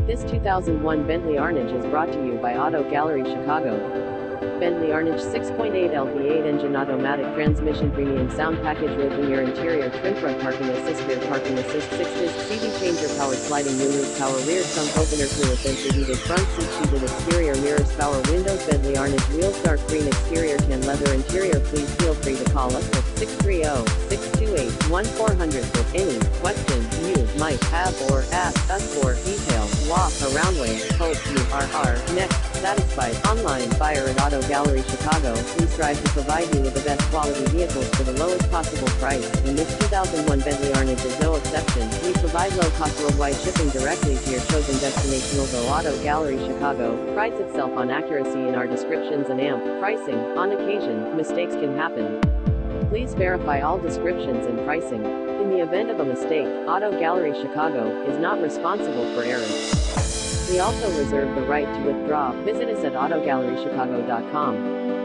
This 2001 Bentley Arnage is brought to you by Auto Gallery Chicago. Bentley Arnage 6.8 LV8 engine automatic transmission premium sound package with mirror interior trim front parking assist rear parking assist 6-disc CD changer powered sliding moonroof power rear trunk opener cooler sensor heated front seat heated exterior mirrors power windows Bentley Arnage wheels dark green exterior tan leather interior. Please feel free to call us at 630-628-1400 with any questions you might have or ask us for details. Walk around way. Hope you are next satisfied. Online buyer at Auto Gallery Chicago. We strive to provide you with the best quality vehicles for the lowest possible price, and this 2001 Bentley Arnage is no exception. We provide low-cost worldwide shipping directly to your chosen destination. Although Auto Gallery Chicago prides itself on accuracy in our descriptions and pricing, on occasion, mistakes can happen. Please verify all descriptions and pricing. In the event of a mistake, Auto Gallery Chicago is not responsible for errors. We also reserve the right to withdraw. Visit us at autogallerychicago.com.